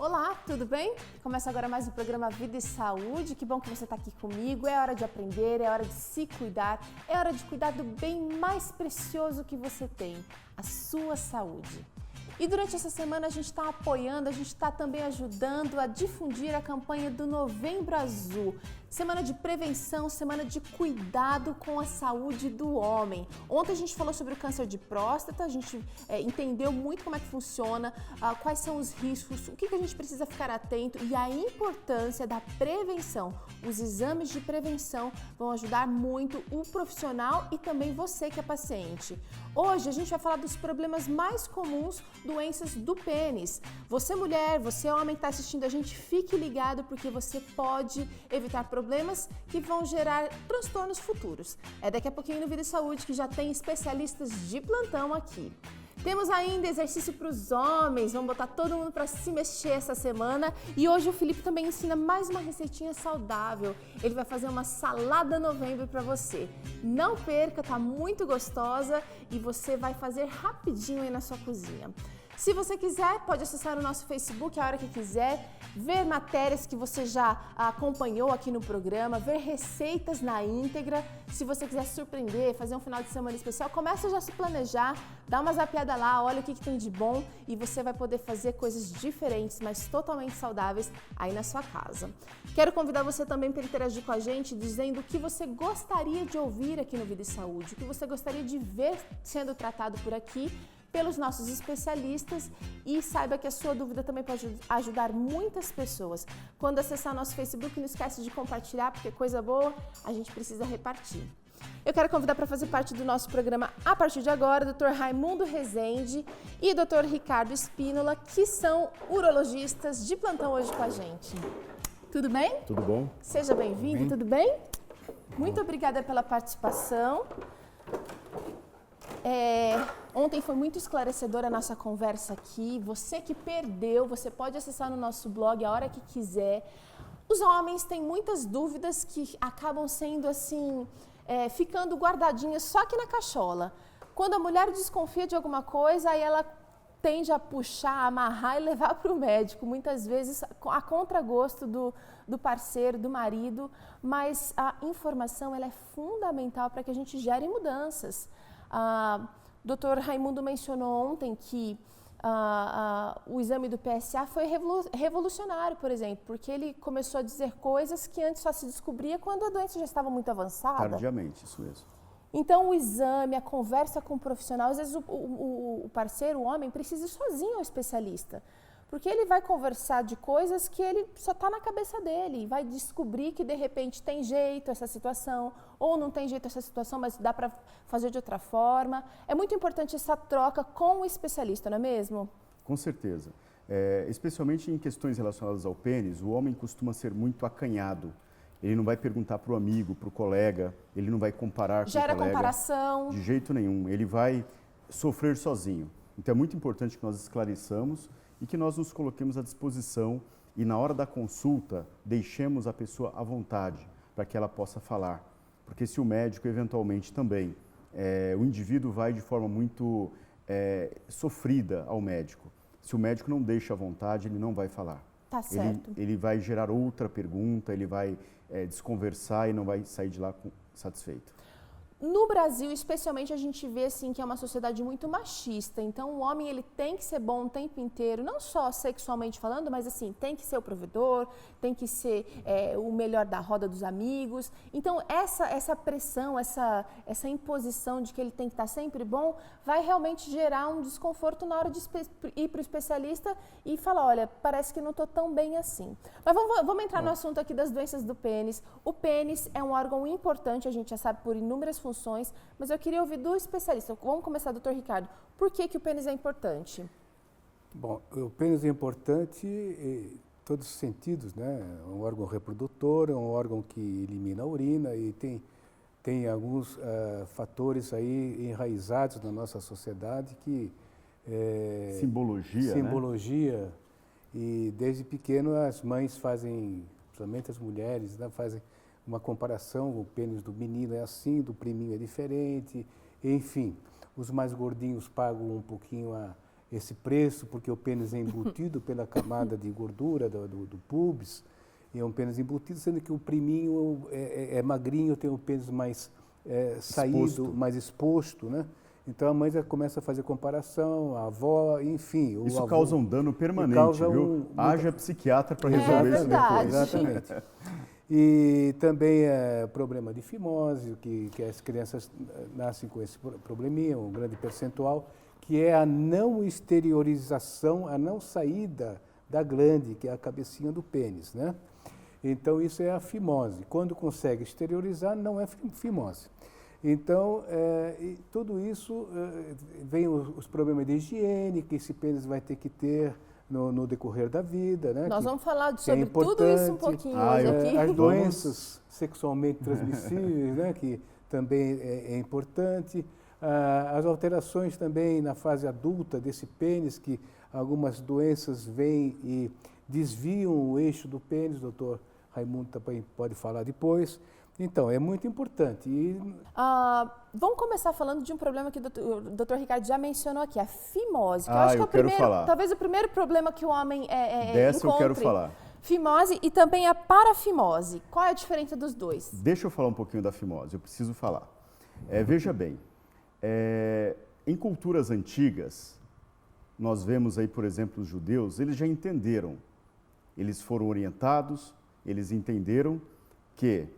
Olá, tudo bem? Começa agora mais um programa Vida e Saúde. Que bom que você está aqui comigo. É hora de aprender, é hora de se cuidar, é hora de cuidar do bem mais precioso que você tem, a sua saúde. E durante essa semana a gente está apoiando, a gente está também ajudando a difundir a campanha do Novembro Azul. Semana de prevenção, semana de cuidado com a saúde do homem. Ontem a gente falou sobre o câncer de próstata, a gente entendeu muito como é que funciona, quais são os riscos, o que a gente precisa ficar atento e a importância da prevenção. Os exames de prevenção vão ajudar muito o profissional e também você que é paciente. Hoje a gente vai falar dos problemas mais comuns, doenças do pênis. Você mulher, você homem que está assistindo a gente, fique ligado porque você pode evitar problemas que vão gerar transtornos futuros. É daqui a pouquinho no Vida e Saúde que já tem especialistas de plantão aqui. Temos ainda exercício para os homens, vamos botar todo mundo para se mexer essa semana. E hoje o Felipe também ensina mais uma receitinha saudável. Ele vai fazer uma salada novembro para você. Não perca, tá muito gostosa e você vai fazer rapidinho aí na sua cozinha. Se você quiser, pode acessar o nosso Facebook a hora que quiser, ver matérias que você já acompanhou aqui no programa, ver receitas na íntegra. Se você quiser se surpreender, fazer um final de semana especial, começa já a se planejar, dá uma zapiada lá, olha o que tem de bom e você vai poder fazer coisas diferentes, mas totalmente saudáveis aí na sua casa. Quero convidar você também para interagir com a gente, dizendo o que você gostaria de ouvir aqui no Vida e Saúde, o que você gostaria de ver sendo tratado por aqui, pelos nossos especialistas, e saiba que a sua dúvida também pode ajudar muitas pessoas. Quando acessar nosso Facebook, não esquece de compartilhar, porque coisa boa a gente precisa repartir. Eu quero convidar para fazer parte do nosso programa a partir de agora, Dr. Raimundo Rezende e Dr. Ricardo Espínola, que são urologistas de plantão hoje com a gente. Tudo bem? Tudo bom? Seja bem-vindo, tudo bem? Muito obrigada pela participação. Ontem foi muito esclarecedora a nossa conversa aqui. Você que perdeu, você pode acessar no nosso blog a hora que quiser. Os homens têm muitas dúvidas que acabam sendo assim, ficando guardadinhas só aqui na cachola. Quando a mulher desconfia de alguma coisa, aí ela tende a puxar, amarrar e levar para o médico, muitas vezes a contragosto do parceiro, do marido, mas a informação ela é fundamental para que a gente gere mudanças. Dr. Raimundo mencionou ontem que o exame do PSA foi revolucionário, por exemplo, porque ele começou a dizer coisas que antes só se descobria quando a doença já estava muito avançada. Tardiamente, isso mesmo. Então, o exame, a conversa com o profissional, às vezes o parceiro, o homem, precisa ir sozinho ao especialista. Porque ele vai conversar de coisas que ele só está na cabeça dele, vai descobrir que de repente tem jeito essa situação, ou não tem jeito essa situação, mas dá para fazer de outra forma. É muito importante essa troca com o especialista, não é mesmo? Com certeza. Especialmente em questões relacionadas ao pênis, o homem costuma ser muito acanhado. Ele não vai perguntar para o amigo, para o colega, ele não vai comparar com o colega. Gera comparação. De jeito nenhum, ele vai sofrer sozinho. Então é muito importante que nós esclareçamos e que nós nos coloquemos à disposição e na hora da consulta deixemos a pessoa à vontade para que ela possa falar. Porque se o médico eventualmente também, o indivíduo vai de forma muito sofrida ao médico. Se o médico não deixa à vontade, ele não vai falar. Tá certo. Ele vai gerar outra pergunta, ele vai desconversar e não vai sair de lá satisfeito. No Brasil, especialmente, a gente vê assim, que é uma sociedade muito machista. Então, o homem ele tem que ser bom o tempo inteiro, não só sexualmente falando, mas assim, tem que ser o provedor, tem que ser o melhor da roda dos amigos. Então, essa pressão, essa imposição de que ele tem que estar sempre bom, vai realmente gerar um desconforto na hora de ir para o especialista e falar, olha, parece que não estou tão bem assim. Mas vamos entrar no assunto aqui das doenças do pênis. O pênis é um órgão importante, a gente já sabe por inúmeras funções, mas eu queria ouvir do especialista. Vamos começar, doutor Ricardo. Por que o pênis é importante? Bom, o pênis é importante em todos os sentidos, né? É um órgão reprodutor, é um órgão que elimina a urina e tem alguns fatores aí enraizados na nossa sociedade que... Simbologia, né? E desde pequeno as mães fazem, principalmente as mulheres, né, fazem uma comparação, o pênis do menino é assim, do priminho é diferente, enfim. Os mais gordinhos pagam um pouquinho esse preço, porque o pênis é embutido pela camada de gordura do pubis, e é um pênis embutido, sendo que o priminho é magrinho, tem o pênis mais saído, mais exposto, né? Então a mãe já começa a fazer comparação, a avó, enfim. Isso causa um dano permanente, viu? Haja psiquiatra para resolver isso depois. Exatamente. E também problema de fimose, que as crianças nascem com esse probleminha, um grande percentual, que é a não exteriorização, a não saída da glande, que é a cabecinha do pênis, né? Então isso é a fimose. Quando consegue exteriorizar, não é fimose. Então, tudo isso vem os problemas de higiene que esse pênis vai ter que ter no decorrer da vida, né? Nós vamos falar sobre tudo isso um pouquinho hoje aqui. As doenças sexualmente transmissíveis, né? Que também é importante. As alterações também na fase adulta desse pênis, que algumas doenças vêm e desviam o eixo do pênis, o doutor Raimundo também pode falar depois. Então, é muito importante. Vamos começar falando de um problema que o doutor Ricardo já mencionou aqui, a fimose. Que eu acho que é eu quero falar. Talvez o primeiro problema que o homem Dessa encontre. eu quero falar. Fimose e também a parafimose. Qual é a diferença dos dois? Deixa eu falar um pouquinho da fimose, eu preciso falar. Veja bem, em culturas antigas, nós vemos aí, por exemplo, os judeus, eles já entenderam, eles foram orientados, eles entenderam que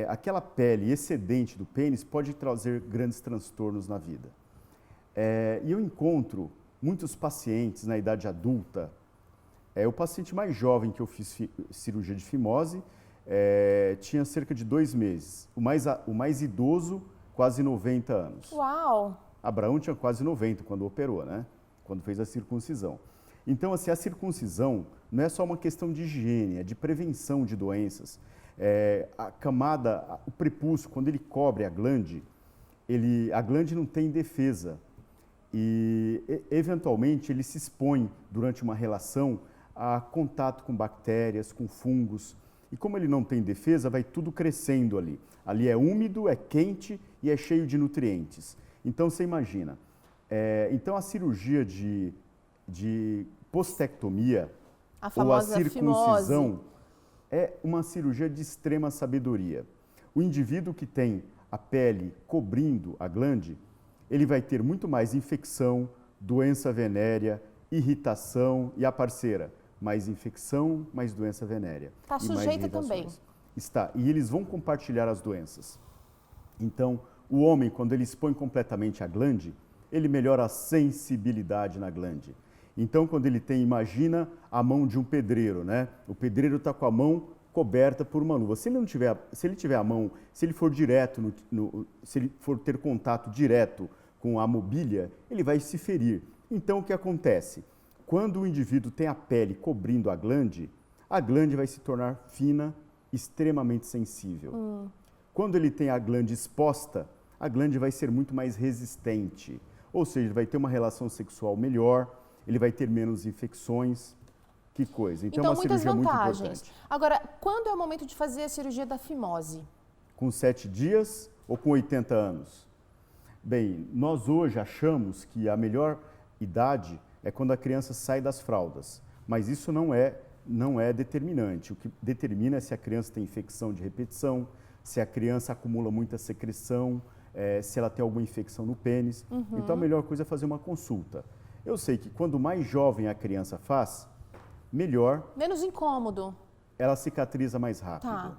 aquela pele excedente do pênis pode trazer grandes transtornos na vida. E eu encontro muitos pacientes na idade adulta. O paciente mais jovem que eu fiz cirurgia de fimose tinha cerca de 2 meses. O mais idoso, quase 90 anos. Uau! Abraão tinha quase 90 quando operou, né? Quando fez a circuncisão. Então, assim, a circuncisão não é só uma questão de higiene, é de prevenção de doenças. A camada, o prepúcio, quando ele cobre a glande não tem defesa e, eventualmente, ele se expõe durante uma relação a contato com bactérias, com fungos. E como ele não tem defesa, vai tudo crescendo ali. Ali é úmido, é quente e é cheio de nutrientes. Então, você imagina. Então, a cirurgia de postectomia ou a circuncisão fimose. É uma cirurgia de extrema sabedoria. O indivíduo que tem a pele cobrindo a glande, ele vai ter muito mais infecção, doença venérea, irritação e a parceira, mais infecção, mais doença venérea. Está sujeito também. Está. E eles vão compartilhar as doenças. Então, o homem, quando ele expõe completamente a glande, ele melhora a sensibilidade na glande. Então, quando ele tem, imagina a mão de um pedreiro, né? O pedreiro está com a mão coberta por uma luva. Se ele tiver a mão, se ele for direto, se ele for ter contato direto com a mobília, ele vai se ferir. Então, o que acontece? Quando o indivíduo tem a pele cobrindo a glande vai se tornar fina, extremamente sensível. Quando ele tem a glande exposta, a glande vai ser muito mais resistente. Ou seja, ele vai ter uma relação sexual melhor, ele vai ter menos infecções, que coisa. Então é uma muitas cirurgia vantagens. Muito importante. Agora, quando é o momento de fazer a cirurgia da fimose? Com 7 dias ou com 80 anos? Bem, nós hoje achamos que a melhor idade é quando a criança sai das fraldas, mas isso não é determinante. O que determina é se a criança tem infecção de repetição, se a criança acumula muita secreção, se ela tem alguma infecção no pênis. Então a melhor coisa é fazer uma consulta. Eu sei que quanto mais jovem a criança faz, melhor. Menos incômodo. Ela cicatriza mais rápido.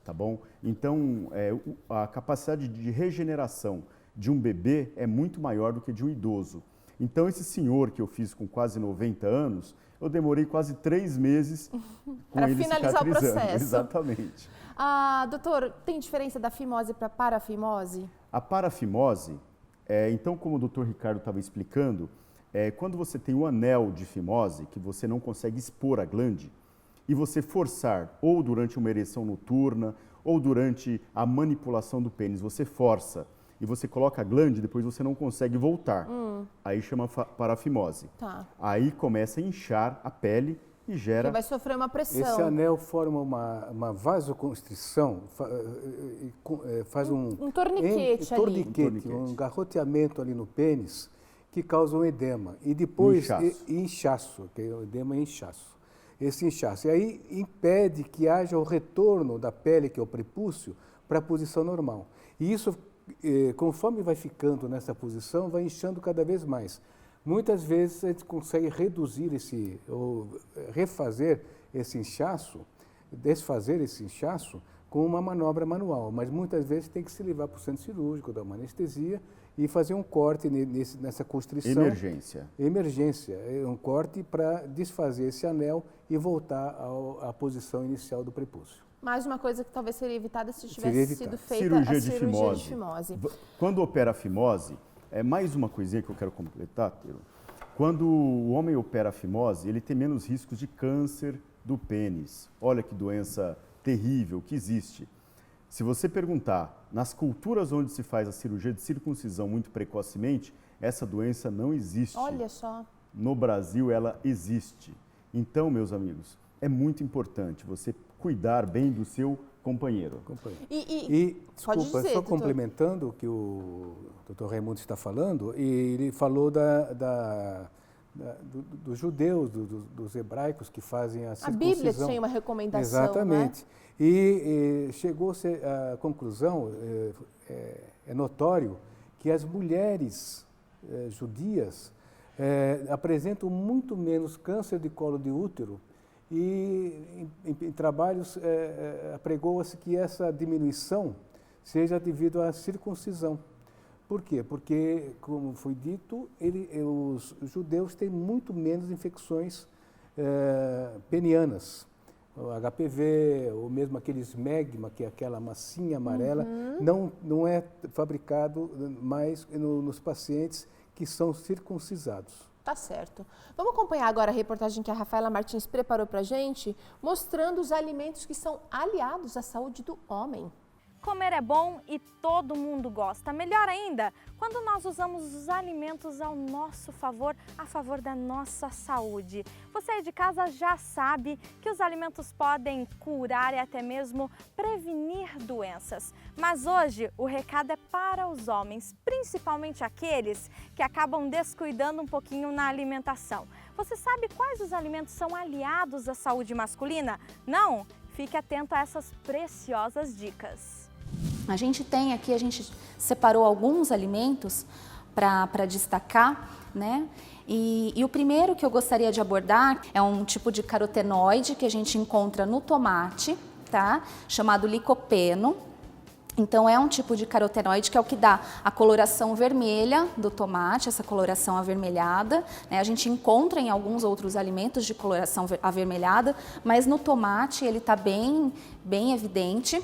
Tá bom? Então, a capacidade de regeneração de um bebê é muito maior do que de um idoso. Então, esse senhor que eu fiz com quase 90 anos, eu demorei quase 3 meses com ele finalizar o processo. Exatamente. Doutor, tem diferença da fimose para a parafimose? A parafimose, então, como o doutor Ricardo estava explicando, quando você tem o anel de fimose, que você não consegue expor a glande, e você forçar, ou durante uma ereção noturna, ou durante a manipulação do pênis, você força, e você coloca a glande, depois você não consegue voltar. Aí chama parafimose. Tá. Aí começa a inchar a pele e gera... Você vai sofrer uma pressão. Esse anel forma uma vasoconstrição, faz um torniquete ali. Um garroteamento ali no pênis, que causam edema. E depois Inchaço. inchaço, que o edema é inchaço. Esse inchaço. E aí impede que haja o retorno da pele, que é o prepúcio, para a posição normal. E isso, conforme vai ficando nessa posição, vai inchando cada vez mais. Muitas vezes a gente consegue reduzir ou refazer esse inchaço, desfazer esse inchaço com uma manobra manual, mas muitas vezes tem que se levar para o centro cirúrgico, dar uma anestesia e fazer um corte nessa constrição. Emergência. Emergência, é um corte para desfazer esse anel e voltar à posição inicial do prepúcio. Mais uma coisa que talvez seria evitada se tivesse sido feita cirurgia a cirurgia de de fimose. Quando opera a fimose, é mais uma coisinha que eu quero completar, Tero. Quando o homem opera a fimose, ele tem menos riscos de câncer do pênis. Olha que doença terrível que existe. Se você perguntar, nas culturas onde se faz a cirurgia de circuncisão muito precocemente, essa doença não existe. Olha só. No Brasil, ela existe. Então, meus amigos, é muito importante você cuidar bem do seu companheiro. Desculpa, dizer, só doutor. complementando o que o Dr. Raimundo está falando, ele falou dos judeus, dos hebraicos que fazem a circuncisão. A Bíblia tem uma recomendação, exatamente. Né? E chegou-se à conclusão, é notório, que as mulheres judias apresentam muito menos câncer de colo de útero e em trabalhos apregou-se que essa diminuição seja devido à circuncisão. Por quê? Porque, como foi dito, os judeus têm muito menos infecções penianas. O HPV, ou mesmo aquele esmegma, que é aquela massinha amarela, não é fabricado mais nos pacientes que são circuncisados. Tá certo. Vamos acompanhar agora a reportagem que a Rafaela Martins preparou para a gente, mostrando os alimentos que são aliados à saúde do homem. Comer é bom e todo mundo gosta. Melhor ainda, quando nós usamos os alimentos ao nosso favor, a favor da nossa saúde. Você aí de casa já sabe que os alimentos podem curar e até mesmo prevenir doenças. Mas hoje o recado é para os homens, principalmente aqueles que acabam descuidando um pouquinho na alimentação. Você sabe quais os alimentos são aliados à saúde masculina? Não? Fique atento a essas preciosas dicas. A gente separou alguns alimentos para destacar, né? E o primeiro que eu gostaria de abordar é um tipo de carotenoide que a gente encontra no tomate, tá? Chamado licopeno. Então é um tipo de carotenoide que é o que dá a coloração vermelha do tomate, essa coloração avermelhada, né? A gente encontra em alguns outros alimentos de coloração avermelhada, mas no tomate ele está bem evidente.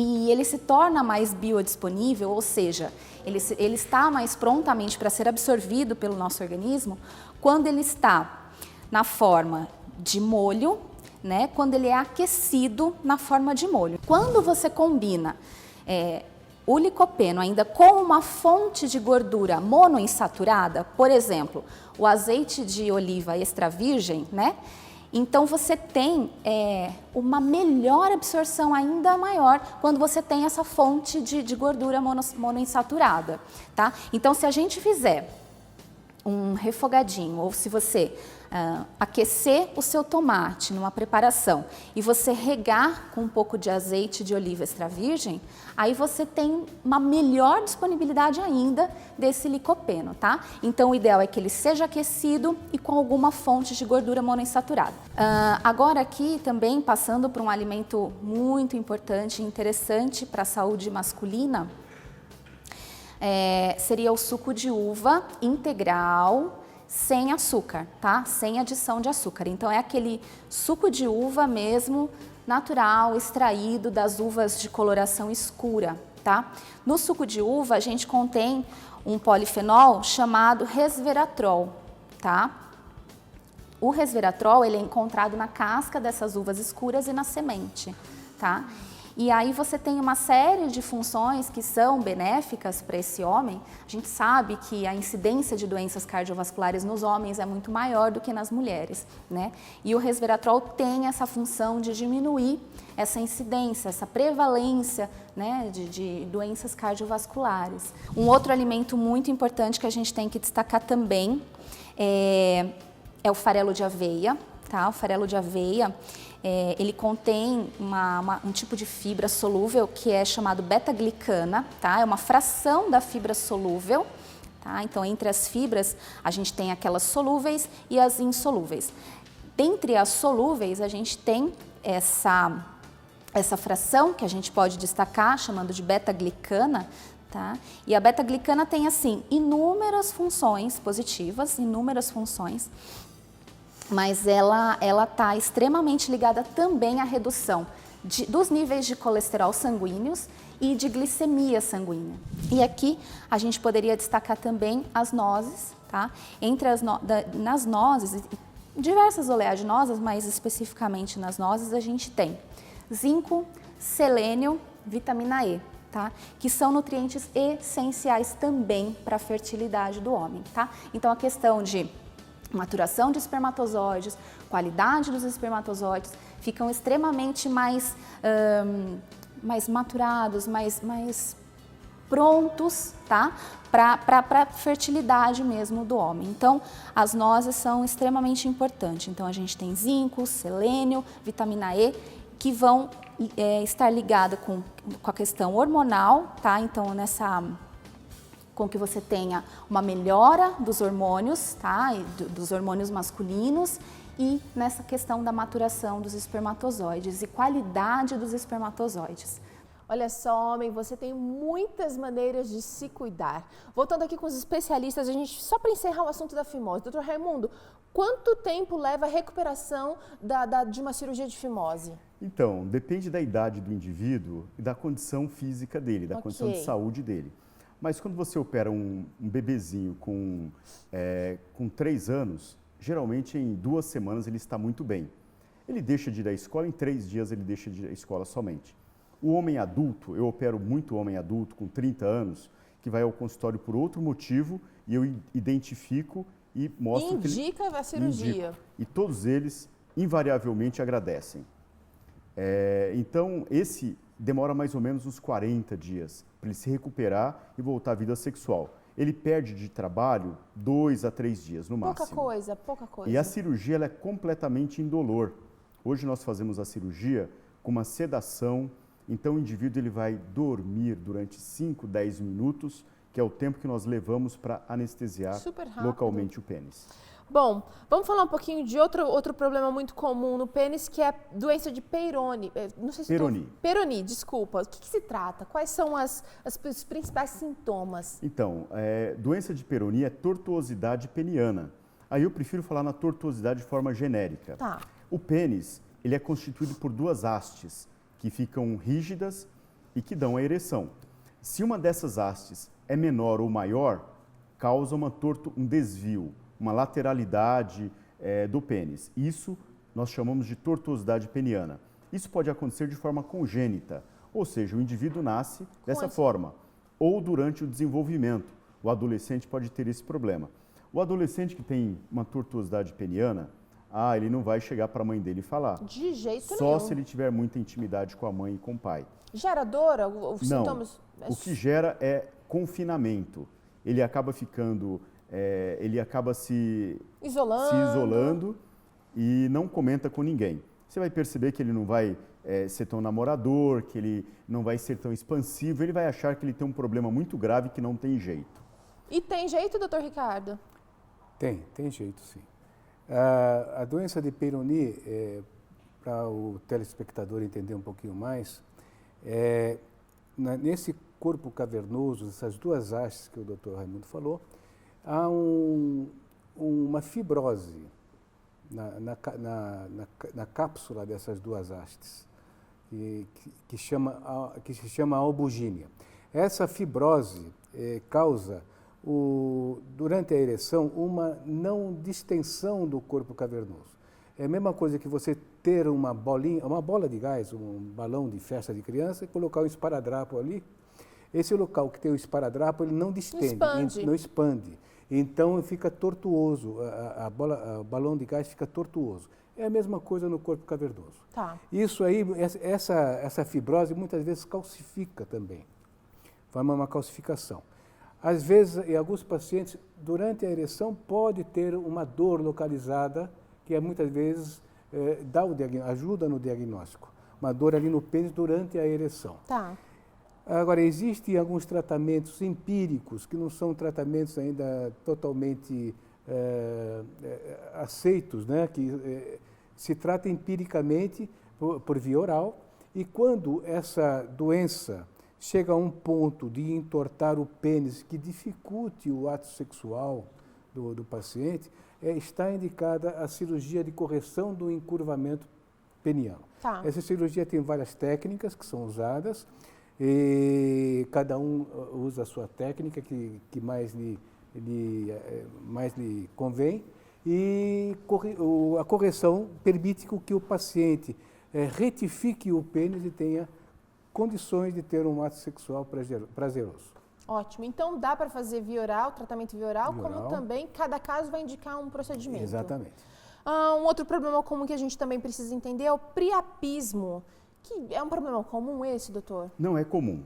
E ele se torna mais biodisponível, ou seja, ele está mais prontamente para ser absorvido pelo nosso organismo quando ele está na forma de molho, né? Quando ele é aquecido na forma de molho. Quando você combina o licopeno ainda com uma fonte de gordura monoinsaturada, por exemplo, o azeite de oliva extra virgem, né? Então você tem uma melhor absorção ainda maior quando você tem essa fonte de gordura monoinsaturada, tá? Então se a gente fizer um refogadinho ou se você aquecer o seu tomate numa preparação e você regar com um pouco de azeite de oliva extra virgem, aí você tem uma melhor disponibilidade ainda desse licopeno, tá? Então o ideal é que ele seja aquecido e com alguma fonte de gordura monoinsaturada. Agora aqui também passando por um alimento muito importante e interessante para a saúde masculina, seria o suco de uva integral, sem açúcar, tá? Sem adição de açúcar. Então é aquele suco de uva mesmo, natural, extraído das uvas de coloração escura, tá? No suco de uva a gente contém um polifenol chamado resveratrol, tá? O resveratrol ele é encontrado na casca dessas uvas escuras e na semente, tá? E aí você tem uma série de funções que são benéficas para esse homem. A gente sabe que a incidência de doenças cardiovasculares nos homens é muito maior do que nas mulheres, né? E o resveratrol tem essa função de diminuir essa incidência, essa prevalência, né, de doenças cardiovasculares. Um outro alimento muito importante que a gente tem que destacar também é o farelo de aveia, tá? O farelo de aveia, ele contém um tipo de fibra solúvel que é chamado beta-glicana, tá? É uma fração da fibra solúvel, tá? Então, entre as fibras, a gente tem aquelas solúveis e as insolúveis. Dentre as solúveis, a gente tem essa fração que a gente pode destacar, chamando de beta-glicana, tá? E a beta-glicana tem, assim, inúmeras funções positivas, inúmeras funções, mas ela está extremamente ligada também à redução dos níveis de colesterol sanguíneos e de glicemia sanguínea. E aqui a gente poderia destacar também as nozes, tá? Nas nozes, diversas oleaginosas, mas especificamente nas nozes, a gente tem zinco, selênio, vitamina E, tá? Que são nutrientes essenciais também para a fertilidade do homem, tá? Então a questão de maturação de espermatozoides, qualidade dos espermatozoides ficam extremamente mais maturados, mais prontos, tá? Para a fertilidade mesmo do homem. Então, as nozes são extremamente importantes. Então, a gente tem zinco, selênio, vitamina E, que vão estar ligadas com a questão hormonal, tá? Então, com que você tenha uma melhora dos hormônios, tá? Dos hormônios masculinos e nessa questão da maturação dos espermatozoides e qualidade dos espermatozoides. Olha só, homem, você tem muitas maneiras de se cuidar. Voltando aqui com os especialistas, só para encerrar o assunto da fimose. Doutor Raimundo, quanto tempo leva a recuperação de uma cirurgia de fimose? Então, depende da idade do indivíduo e da condição física dele, da condição de saúde dele. Mas quando você opera um bebezinho com 3 anos, geralmente em 2 semanas ele está muito bem. Ele deixa de ir à escola, em 3 dias ele deixa de ir à escola somente. O homem adulto, eu opero muito homem adulto com 30 anos, que vai ao consultório por outro motivo e eu identifico e mostro que ele indica a cirurgia. E todos eles invariavelmente agradecem. Então, esse demora mais ou menos uns 40 dias para ele se recuperar e voltar à vida sexual. Ele perde de trabalho 2 a 3 dias no máximo. Pouca coisa. E a cirurgia ela é completamente indolor. Hoje nós fazemos a cirurgia com uma sedação, então o indivíduo ele vai dormir durante 5, 10 minutos, que é o tempo que nós levamos para anestesiar localmente o pênis. Bom, vamos falar um pouquinho de outro problema muito comum no pênis, que é a doença de Peyronie. Não sei se Peyronie, desculpa. O que se trata? Quais são os principais sintomas? Então, doença de Peyronie é tortuosidade peniana. Aí eu prefiro falar na tortuosidade de forma genérica. Tá. O pênis, ele é constituído por 2 hastes que ficam rígidas e que dão a ereção. Se uma dessas hastes é menor ou maior, causa um desvio, uma lateralidade do pênis. Isso nós chamamos de tortuosidade peniana. Isso pode acontecer de forma congênita, ou seja, o indivíduo nasce dessa forma, ou durante o desenvolvimento. O adolescente pode ter esse problema. O adolescente que tem uma tortuosidade peniana, ele não vai chegar para a mãe dele e falar. De jeito nenhum. Só se ele tiver muita intimidade com a mãe e com o pai. Gera dor? Os não, sintomas? O que gera é confinamento. Ele acaba se isolando e não comenta com ninguém. Você vai perceber que ele não vai ser tão namorador, que ele não vai ser tão expansivo, ele vai achar que ele tem um problema muito grave que não tem jeito. E tem jeito, doutor Ricardo? Tem jeito sim. A doença de Peyronie, para o telespectador entender um pouquinho mais, nesse corpo cavernoso, essas 2 hastes que o doutor Raimundo falou, há uma fibrose na cápsula dessas 2 hastes, que se chama albugínia. Essa fibrose causa, durante a ereção, uma não distensão do corpo cavernoso. É a mesma coisa que você ter uma bola de gás, um balão de festa de criança e colocar um esparadrapo ali. Esse local que tem o esparadrapo, ele não distende, não expande. Então fica tortuoso, o balão de gás fica tortuoso. É a mesma coisa no corpo cavernoso. Tá. Isso aí, essa fibrose muitas vezes calcifica também, forma uma calcificação. Às vezes, em alguns pacientes, durante a ereção, pode ter uma dor localizada, que muitas vezes ajuda no diagnóstico. Uma dor ali no pênis durante a ereção. Tá. Agora, existem alguns tratamentos empíricos, que não são tratamentos ainda totalmente aceitos, né? Que se trata empiricamente por via oral, e quando essa doença chega a um ponto de entortar o pênis que dificulte o ato sexual do paciente, está indicada a cirurgia de correção do encurvamento peniano. Tá. Essa cirurgia tem várias técnicas que são usadas, e cada um usa a sua técnica que mais lhe convém, e a correção permite que o paciente retifique o pênis e tenha condições de ter um ato sexual prazeroso. Ótimo. Então dá para fazer via oral, tratamento via oral, como também cada caso vai indicar um procedimento. Exatamente. Um outro problema comum que a gente também precisa entender é o priapismo. Que é um problema comum esse, doutor? Não é comum,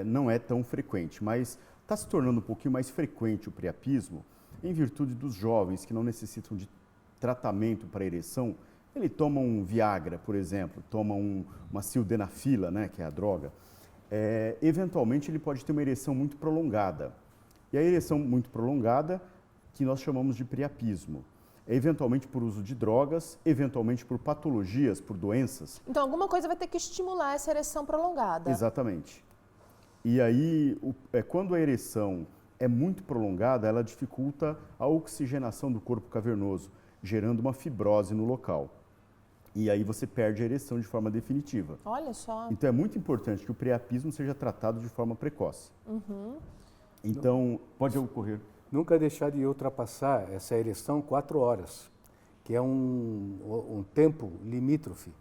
não é tão frequente, mas está se tornando um pouquinho mais frequente o priapismo em virtude dos jovens que não necessitam de tratamento para ereção. Ele toma um Viagra, por exemplo, toma uma sildenafila, né, que é a droga. Eventualmente ele pode ter uma ereção muito prolongada. E a ereção muito prolongada, que nós chamamos de priapismo. Eventualmente por uso de drogas, eventualmente por patologias, por doenças. Então alguma coisa vai ter que estimular essa ereção prolongada. Exatamente. E aí, quando a ereção é muito prolongada, ela dificulta a oxigenação do corpo cavernoso, gerando uma fibrose no local. E aí você perde a ereção de forma definitiva. Olha só. Então é muito importante que o priapismo seja tratado de forma precoce. Então, pode ocorrer. Nunca deixar de ultrapassar essa ereção 4 horas, que é um tempo limítrofe.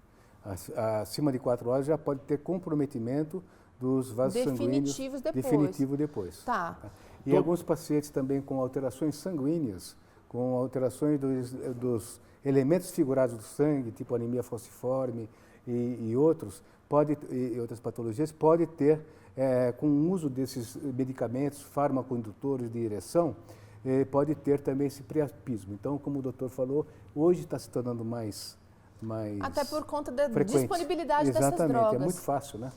Acima de 4 horas já pode ter comprometimento dos vasos sanguíneos definitivo depois. Tá. E alguns pacientes também com alterações sanguíneas, com alterações dos elementos figurados do sangue, tipo anemia falciforme e outras patologias, pode ter, com o uso desses medicamentos farmacoindutores de ereção, pode ter também esse priapismo. Então, como o doutor falou, hoje está se tornando mais até por conta da frequente. Disponibilidade dessas drogas. Exatamente, é muito fácil, né?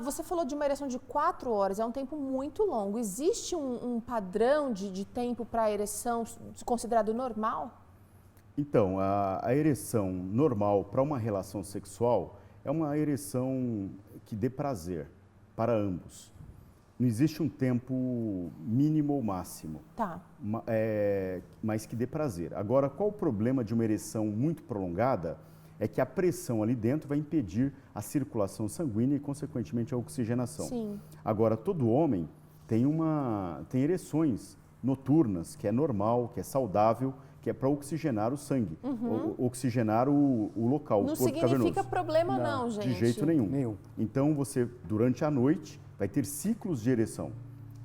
Você falou de uma ereção de 4 horas, é um tempo muito longo. Existe um padrão de tempo para a ereção considerado normal? Então, a ereção normal para uma relação sexual é uma ereção que dê prazer para ambos. Não existe um tempo mínimo ou máximo, Tá. mas que dê prazer. Agora, qual o problema de uma ereção muito prolongada? É que a pressão ali dentro vai impedir a circulação sanguínea e, consequentemente, a oxigenação. Sim. Agora, todo homem tem ereções noturnas, que é normal, que é saudável, que é para oxigenar o sangue, oxigenar o local, o corpo cavernoso. Não significa problema não, gente. De jeito nenhum. Então, você, durante a noite, vai ter ciclos de ereção,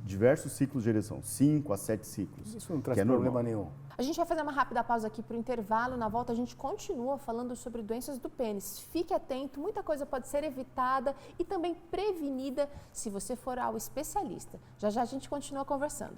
diversos ciclos de ereção, 5 a 7 ciclos. Isso não traz problema nenhum. A gente vai fazer uma rápida pausa aqui para o intervalo. Na volta a gente continua falando sobre doenças do pênis. Fique atento, muita coisa pode ser evitada e também prevenida se você for ao especialista. Já já a gente continua conversando.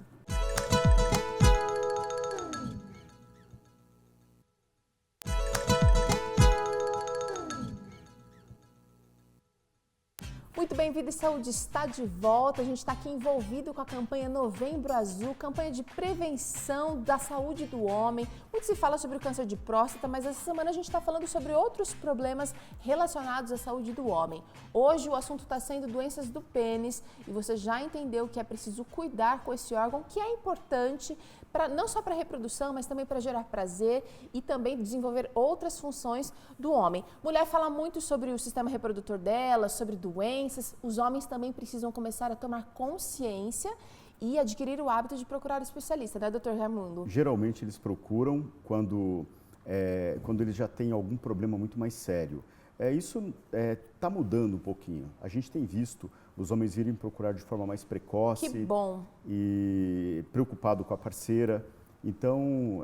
Muito bem, Vida e Saúde está de volta. A gente está aqui envolvido com a campanha Novembro Azul, campanha de prevenção da saúde do homem. Muito se fala sobre o câncer de próstata, mas essa semana a gente está falando sobre outros problemas relacionados à saúde do homem. Hoje o assunto está sendo doenças do pênis e você já entendeu que é preciso cuidar com esse órgão, que é importante não só para a reprodução, mas também para gerar prazer e também desenvolver outras funções do homem. Mulher fala muito sobre o sistema reprodutor dela, sobre doenças. Os homens também precisam começar a tomar consciência e adquirir o hábito de procurar especialista, né, doutor Raimundo? Geralmente eles procuram quando quando ele já tem algum problema muito mais sério. Isso está mudando um pouquinho. A gente tem visto os homens virem procurar de forma mais precoce. Que bom. E preocupado com a parceira. Então,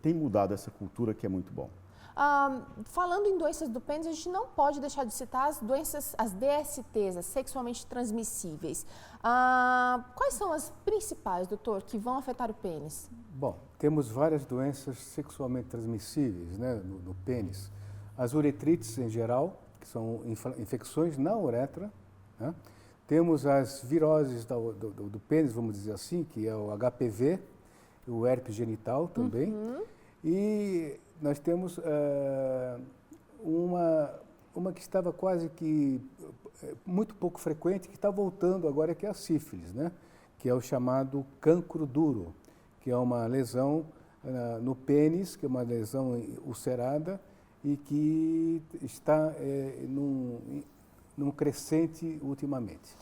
tem mudado essa cultura, que é muito bom. Falando em doenças do pênis, a gente não pode deixar de citar as doenças, as DSTs, as sexualmente transmissíveis. Quais são as principais, doutor, que vão afetar o pênis? Bom, temos várias doenças sexualmente transmissíveis, né, no pênis. As uretrites em geral, que são infecções na uretra, né? Temos as viroses do pênis, vamos dizer assim, que é o HPV, o herpes genital também. E nós temos uma que estava quase que muito pouco frequente, que está voltando agora, que é a sífilis, né? Que é o chamado cancro duro, que é uma lesão no pênis, que é uma lesão ulcerada e que está num crescente ultimamente.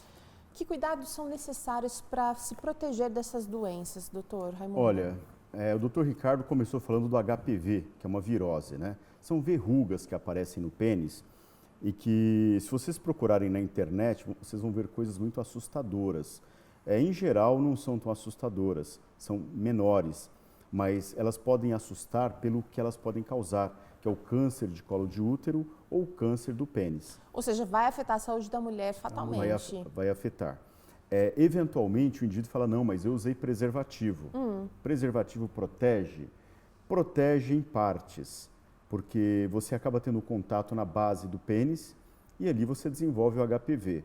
Que cuidados são necessários para se proteger dessas doenças, doutor Raimundo? Olha, o doutor Ricardo começou falando do HPV, que é uma virose, né? São verrugas que aparecem no pênis e que, se vocês procurarem na internet, vocês vão ver coisas muito assustadoras. Em geral, não são tão assustadoras, são menores, mas elas podem assustar pelo que elas podem causar, que é o câncer de colo de útero ou o câncer do pênis. Ou seja, vai afetar a saúde da mulher fatalmente. Vai afetar. Eventualmente, o indivíduo fala, não, mas eu usei preservativo. Preservativo protege? Protege em partes, porque você acaba tendo contato na base do pênis e ali você desenvolve o HPV.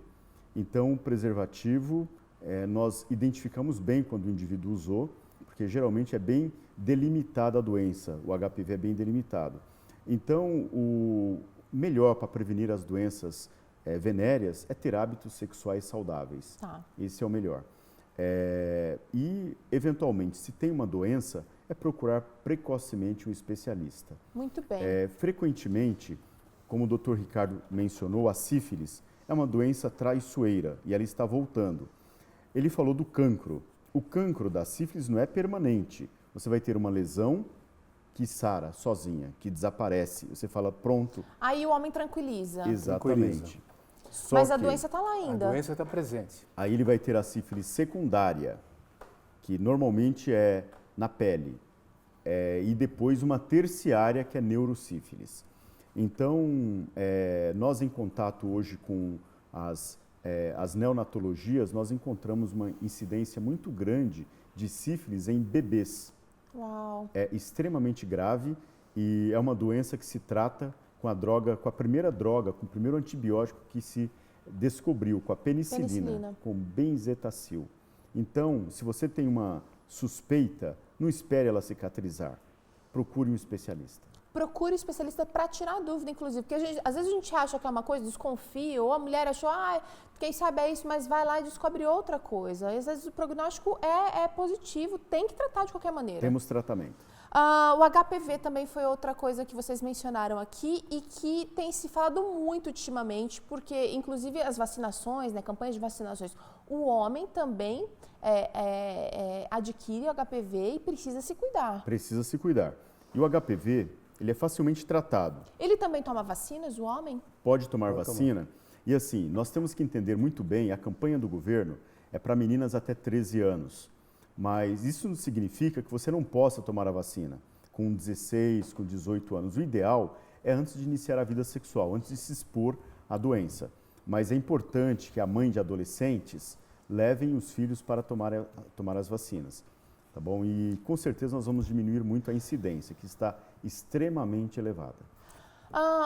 Então, o preservativo, nós identificamos bem quando o indivíduo usou, porque geralmente é bem delimitada a doença, o HPV é bem delimitado. Então, o melhor para prevenir as doenças venéreas é ter hábitos sexuais saudáveis. Tá. Esse é o melhor. E, eventualmente, se tem uma doença, é procurar precocemente um especialista. Muito bem. Frequentemente, como o Dr. Ricardo mencionou, a sífilis é uma doença traiçoeira e ela está voltando. Ele falou do cancro. O cancro da sífilis não é permanente. Você vai ter uma lesão que sara sozinha, que desaparece. Você fala, pronto. Aí o homem tranquiliza. Exatamente. Mas a doença está lá A ainda. doença está presente. Aí ele vai ter a sífilis secundária, que normalmente é na pele, e depois uma terciária, que é neurosífilis. Então, nós em contato hoje com as neonatologias, nós encontramos uma incidência muito grande de sífilis em bebês. Uau. É extremamente grave e é uma doença que se trata com a primeira droga, com o primeiro antibiótico que se descobriu, com a penicilina. Com benzetacil. Então, se você tem uma suspeita, não espere ela cicatrizar. Procure um especialista. Procure um especialista para tirar a dúvida, inclusive. Porque às vezes a gente acha que é uma coisa, desconfia, ou a mulher achou, quem sabe é isso, mas vai lá e descobre outra coisa. Às vezes o prognóstico é positivo, tem que tratar de qualquer maneira. Temos tratamento. O HPV também foi outra coisa que vocês mencionaram aqui e que tem se falado muito ultimamente, porque inclusive as vacinações, né, campanhas de vacinações, o homem também adquire o HPV e precisa se cuidar. Precisa se cuidar. E o HPV, ele é facilmente tratado. Ele também toma vacinas, o homem? Pode tomar vacina. E assim, nós temos que entender muito bem, a campanha do governo é para meninas até 13 anos. Mas isso não significa que você não possa tomar a vacina com 16, com 18 anos. O ideal é antes de iniciar a vida sexual, antes de se expor à doença. Mas é importante que a mãe de adolescentes levem os filhos para tomar as vacinas. Tá bom? E com certeza nós vamos diminuir muito a incidência, que está extremamente elevada.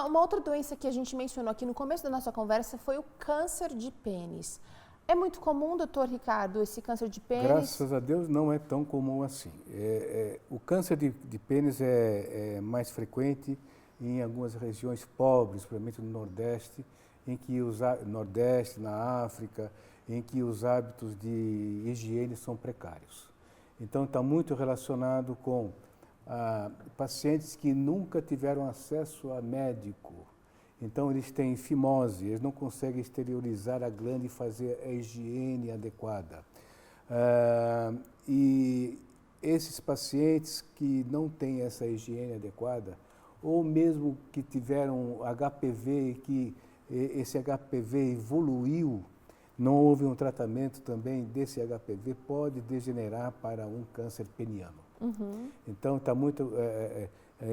Uma outra doença que a gente mencionou aqui no começo da nossa conversa foi o câncer de pênis. É muito comum, doutor Ricardo, esse câncer de pênis? Graças a Deus não é tão comum assim. O câncer de pênis é mais frequente em algumas regiões pobres, principalmente no Nordeste, Nordeste, na África, em que os hábitos de higiene são precários. Então está muito relacionado com pacientes que nunca tiveram acesso a médico. Então, eles têm fimose, eles não conseguem exteriorizar a glândula e fazer a higiene adequada. E esses pacientes que não têm essa higiene adequada, ou mesmo que tiveram HPV e que esse HPV evoluiu, não houve um tratamento também desse HPV, pode degenerar para um câncer peniano. Então, está muito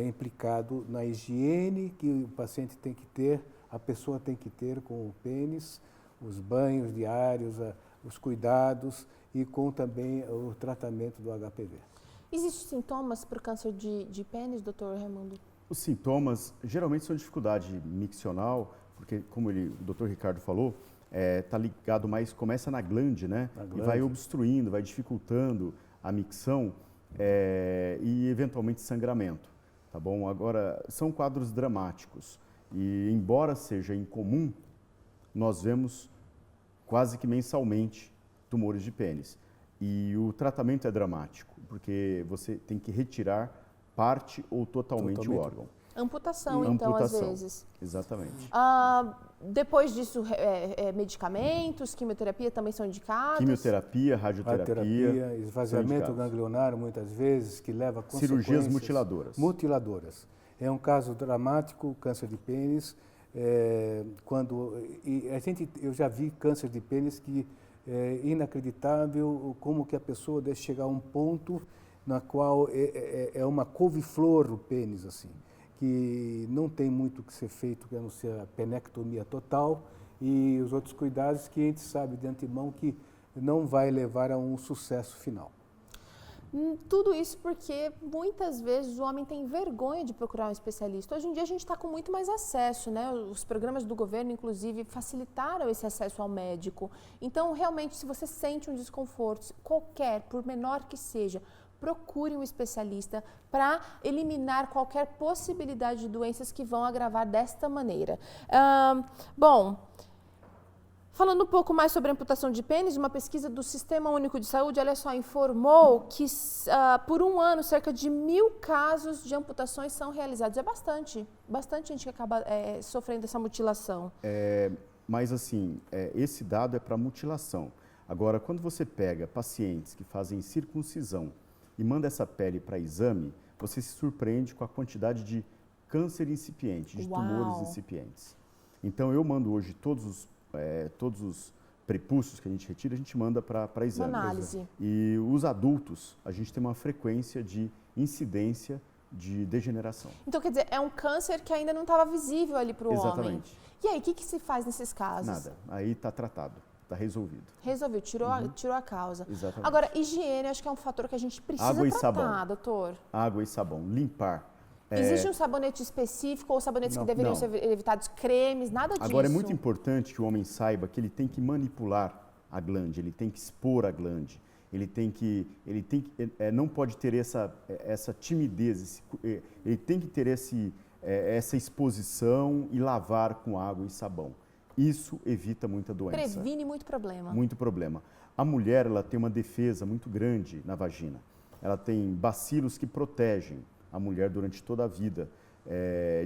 implicado na higiene que o paciente tem que ter, a pessoa tem que ter com o pênis, os banhos diários, os cuidados e com também o tratamento do HPV. Existem sintomas para o câncer de pênis, doutor Raimundo? Os sintomas geralmente são dificuldade miccional, porque como o doutor Ricardo falou, está ligado mais, começa na glande, né? E vai obstruindo, vai dificultando a micção e eventualmente sangramento, tá bom? Agora, são quadros dramáticos e embora seja incomum, nós vemos quase que mensalmente tumores de pênis. E o tratamento é dramático, porque você tem que retirar parte ou totalmente o órgão. Amputação, então, às vezes. Exatamente. Depois disso, medicamentos, quimioterapia também são indicados? Quimioterapia, radioterapia. Esvaziamento ganglionar, muitas vezes, que leva a consequências. Cirurgias mutiladoras. Mutiladoras. É um caso dramático, câncer de pênis. Eu já vi câncer de pênis que é inacreditável como que a pessoa deve chegar a um ponto na qual é uma couve-flor o pênis, assim, que não tem muito o que ser feito, a não ser a penectomia total e os outros cuidados que a gente sabe de antemão que não vai levar a um sucesso final. Tudo isso porque muitas vezes o homem tem vergonha de procurar um especialista. Hoje em dia a gente está com muito mais acesso, né? Os programas do governo, inclusive, facilitaram esse acesso ao médico. Então, realmente, se você sente um desconforto, qualquer, por menor que seja, procure um especialista para eliminar qualquer possibilidade de doenças que vão agravar desta maneira. Falando um pouco mais sobre a amputação de pênis, uma pesquisa do Sistema Único de Saúde, olha só, informou que por um ano cerca de 1.000 casos de amputações são realizados. É bastante gente que acaba sofrendo essa mutilação. Mas assim, esse dado é para mutilação. Agora, quando você pega pacientes que fazem circuncisão e manda essa pele para exame, você se surpreende com a quantidade de câncer incipiente, de tumores incipientes. Então, eu mando hoje todos os prepúcios que a gente retira, a gente manda para exame. Análise. E os adultos, a gente tem uma frequência de incidência de degeneração. Então, quer dizer, é um câncer que ainda não estava visível ali para o homem. Exatamente. E aí, o que se faz nesses casos? Nada. Aí está tratado, está resolvido. Resolveu, tirou a causa. Exatamente. Agora, higiene, acho que é um fator que a gente precisa Água e tratar, sabão. doutor. Água e sabão, limpar. Existe um sabonete específico ou sabonetes que deveriam ser evitados, cremes, nada disso? Agora, é muito importante que o homem saiba que ele tem que manipular a glande, ele tem que expor a glande, não pode ter essa timidez, ele tem que ter essa exposição e lavar com água e sabão. Isso evita muita doença. Previne muito problema. Muito problema. A mulher, ela tem uma defesa muito grande na vagina. Ela tem bacilos que protegem a mulher durante toda a vida.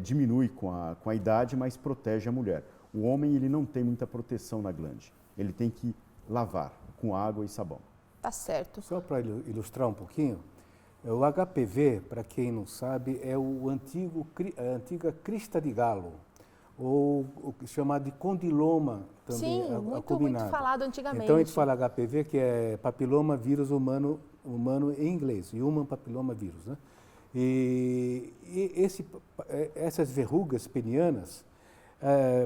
Diminui com a idade, mas protege a mulher. O homem, ele não tem muita proteção na glande. Ele tem que lavar com água e sabão. Tá certo. Só para ilustrar um pouquinho, o HPV, para quem não sabe, é a antiga crista de galo, ou o chamado de condiloma também. Sim, muito falado antigamente. Então a gente fala HPV, que é papiloma vírus humano em inglês, Human Papilloma Virus, né? E essas verrugas penianas,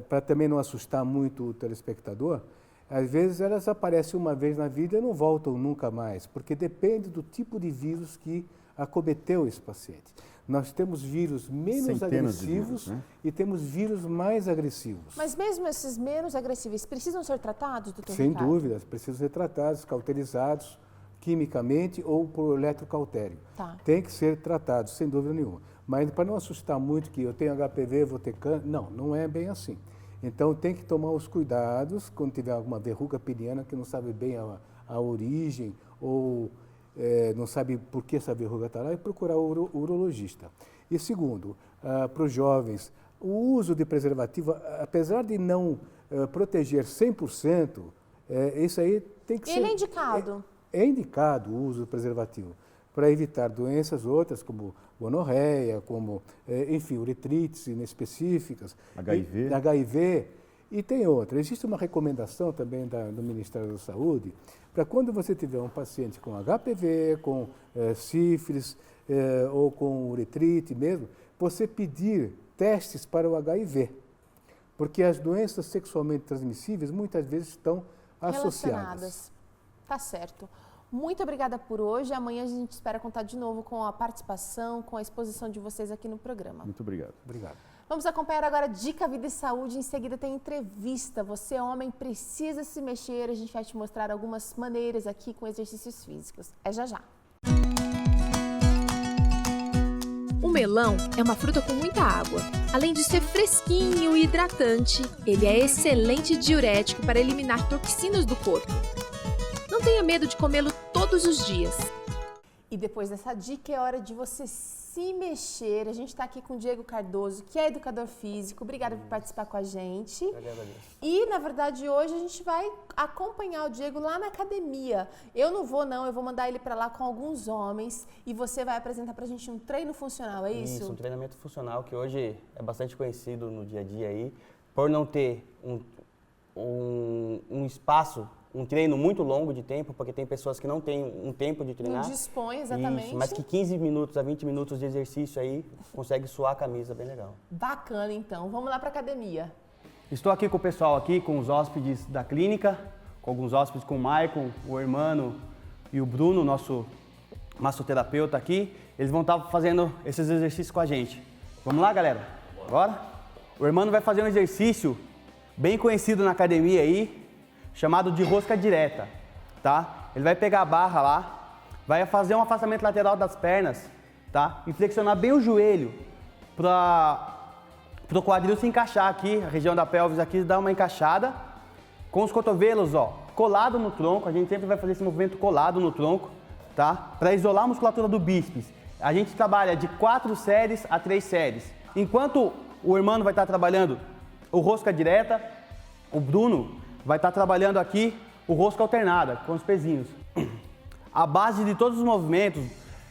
para também não assustar muito o telespectador, às vezes elas aparecem uma vez na vida e não voltam nunca mais, porque depende do tipo de vírus que acometeu esse paciente. Nós temos vírus menos agressivos, né? E temos vírus mais agressivos. Mas mesmo esses menos agressivos precisam ser tratados, doutor Sem Ricardo? dúvida, precisam ser tratados, cauterizados, quimicamente ou por eletrocautério. Tá. Tem que ser tratado, sem dúvida nenhuma. Mas para não assustar muito que eu tenho HPV, vou ter câncer, não é bem assim. Então tem que tomar os cuidados quando tiver alguma verruga peniana que não sabe bem a origem ou não sabe por que essa verruga está lá e procurar o urologista. E segundo, para os jovens, o uso de preservativo, apesar de não proteger 100%, isso aí tem que ser... Ele é indicado? É indicado o uso do preservativo, para evitar doenças outras, como gonorreia, como, enfim, uretrites inespecíficas. HIV. HIV. E tem outra. Existe uma recomendação também do Ministério da Saúde para quando você tiver um paciente com HPV, com sífilis ou com uretrite mesmo, você pedir testes para o HIV. Porque as doenças sexualmente transmissíveis muitas vezes estão associadas. Tá certo. Muito obrigada por hoje. Amanhã a gente espera contar de novo com a participação, com a exposição de vocês aqui no programa. Muito obrigado. Obrigado. Vamos acompanhar agora Dica Vida e Saúde. Em seguida tem entrevista. Você, homem, precisa se mexer. A gente vai te mostrar algumas maneiras aqui com exercícios físicos. É já já. O melão é uma fruta com muita água. Além de ser fresquinho e hidratante, ele é excelente diurético para eliminar toxinas do corpo. Não tenha medo de comê-lo todos os dias. E depois dessa dica é hora de você se mexer. A gente está aqui com o Diego Cardoso, que é educador físico. Obrigada por participar com a gente. E, na verdade, hoje a gente vai acompanhar o Diego lá na academia. Eu não vou, não. Eu vou mandar ele para lá com alguns homens e você vai apresentar para a gente um treino funcional, é isso? Isso, um treinamento funcional que hoje é bastante conhecido no dia a dia aí, por não ter um espaço, um treino muito longo de tempo, porque tem pessoas que não têm um tempo de treinar. Não dispõe, exatamente. Isso, mas que 15 minutos a 20 minutos de exercício aí, consegue suar a camisa bem legal. Bacana, então. Vamos lá para a academia. Estou aqui com o pessoal aqui, com os hóspedes da clínica, com alguns hóspedes, com o Maicon, o Hermano e o Bruno, nosso massoterapeuta aqui. Eles vão estar fazendo esses exercícios com a gente. Vamos lá, galera? Bora? O Hermano vai fazer um exercício bem conhecido na academia aí, chamado de rosca direta, tá? Ele vai pegar a barra lá, vai fazer um afastamento lateral das pernas, tá? E flexionar bem o joelho para o quadril se encaixar aqui, a região da pelvis aqui, dar uma encaixada, com os cotovelos, ó, colado no tronco. A gente sempre vai fazer esse movimento colado no tronco, tá? Para isolar a musculatura do bíceps. A gente trabalha de 4 séries a 3 séries. Enquanto o Hermano vai estar trabalhando o rosca direta, o Bruno vai estar trabalhando aqui o rosca alternada, com os pezinhos. A base de todos os movimentos,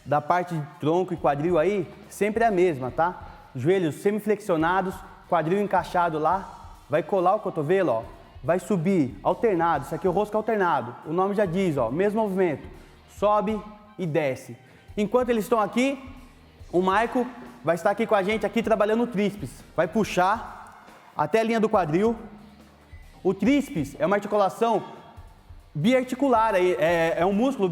da parte de tronco e quadril aí, sempre é a mesma, tá? Joelhos semiflexionados, quadril encaixado lá, vai colar o cotovelo, ó, vai subir, alternado, isso aqui é o rosca alternado. O nome já diz, ó, mesmo movimento, sobe e desce. Enquanto eles estão aqui, o Maico vai estar aqui com a gente, aqui trabalhando o tríceps. Vai puxar até a linha do quadril. O tríceps é uma articulação biarticular, é um músculo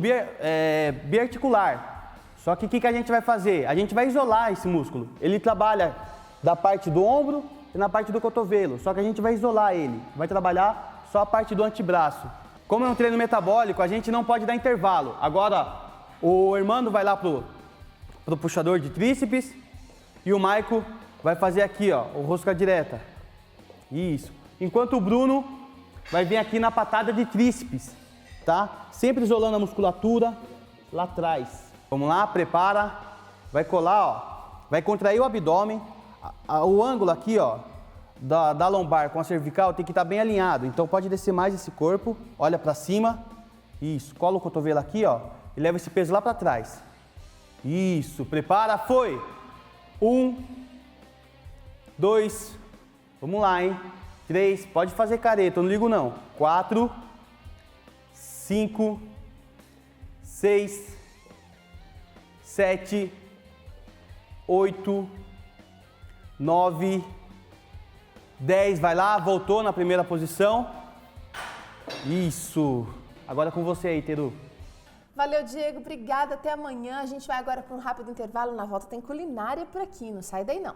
biarticular. Só que o que a gente vai fazer? A gente vai isolar esse músculo. Ele trabalha da parte do ombro e na parte do cotovelo, só que a gente vai isolar ele. Vai trabalhar só a parte do antebraço. Como é um treino metabólico, a gente não pode dar intervalo. Agora, o Hermano vai lá pro puxador de tríceps e o Maico vai fazer aqui, ó, o rosca direta. Isso. Enquanto o Bruno vai vir aqui na patada de tríceps, tá? Sempre isolando a musculatura lá atrás. Vamos lá, prepara, vai colar, ó, vai contrair o abdômen, o ângulo aqui, ó, da lombar com a cervical tem que estar bem alinhado, então pode descer mais esse corpo, olha pra cima, isso, cola o cotovelo aqui, ó, e leva esse peso lá pra trás. Isso, prepara, foi! 1, 2, vamos lá, hein? 3, pode fazer careta, eu não ligo não. 4, 5, 6, 7, 8, 9, 10, vai lá, voltou na primeira posição. Isso. Agora com você aí, Teru. Valeu, Diego. Obrigada. Até amanhã. A gente vai agora para um rápido intervalo. Na volta tem culinária por aqui. Não sai daí, não.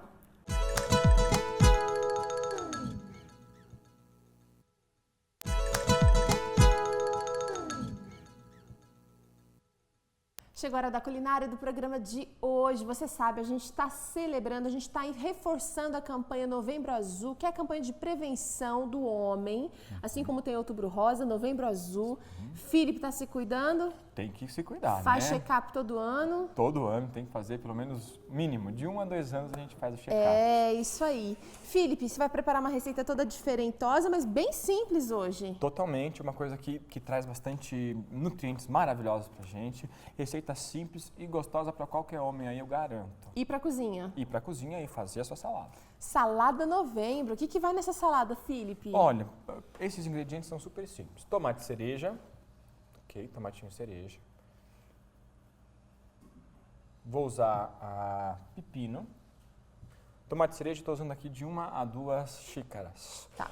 Chegou a hora da culinária do programa de hoje. Você sabe, a gente está celebrando, a gente está reforçando a campanha Novembro Azul, que é a campanha de prevenção do homem, assim como tem Outubro Rosa, Novembro Azul. Felipe está se cuidando? tem que se cuidar, Faz né? check-up todo ano. Todo ano tem que fazer pelo menos mínimo, de 1 a 2 anos a gente faz o check-up. É, isso aí. Felipe, você vai preparar uma receita toda diferentosa, mas bem simples hoje. Totalmente, uma coisa que traz bastante nutrientes maravilhosos pra gente. Receita simples e gostosa para qualquer homem aí, eu garanto. Ir pra cozinha. Ir pra cozinha e fazer a sua salada. Salada novembro. O que vai nessa salada, Felipe? Olha, esses ingredientes são super simples. Tomate cereja, ok, tomatinho cereja. Vou usar pepino. Tomate cereja, estou usando aqui de 1 a 2 xícaras. Tá.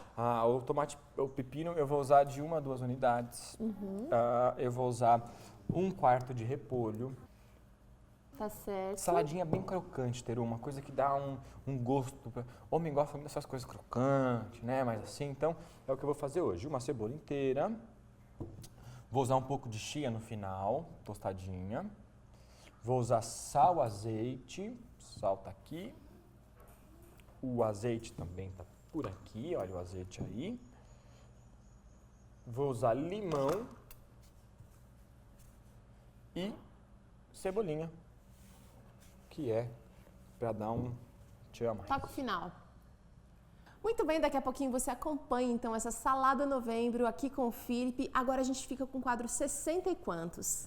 O pepino eu vou usar de 1 a 2 unidades. Eu vou usar 1/4 de repolho. Tá certo. Saladinha bem crocante, Teru, uma coisa que dá um gosto. Homem gosta muito dessas coisas crocantes, né? Mas assim, então é o que eu vou fazer hoje. Uma cebola inteira. Vou usar um pouco de chia no final, tostadinha. Vou usar sal, azeite. Sal tá aqui. O azeite também tá por aqui, olha o azeite aí. Vou usar limão e cebolinha, que é para dar um tchan a mais. Toque final. Muito bem, daqui a pouquinho você acompanha então essa salada novembro aqui com o Felipe. Agora a gente fica com o quadro 60 e quantos.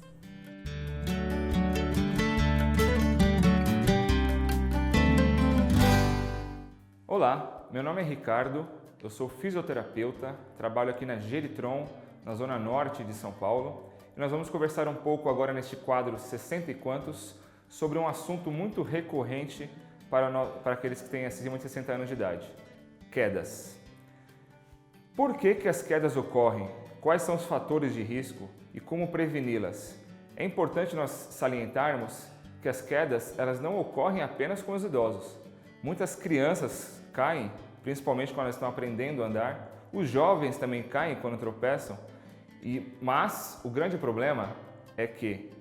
Olá, meu nome é Ricardo, eu sou fisioterapeuta, trabalho aqui na Geritron, na zona norte de São Paulo, e nós vamos conversar um pouco agora neste quadro 60 e quantos sobre um assunto muito recorrente para aqueles que têm acima de 60 anos de idade: quedas. Por que as quedas ocorrem? Quais são os fatores de risco e como preveni-las? É importante nós salientarmos que as quedas elas não ocorrem apenas com os idosos. Muitas crianças caem, principalmente quando elas estão aprendendo a andar. Os jovens também caem quando tropeçam. Mas o grande problema é que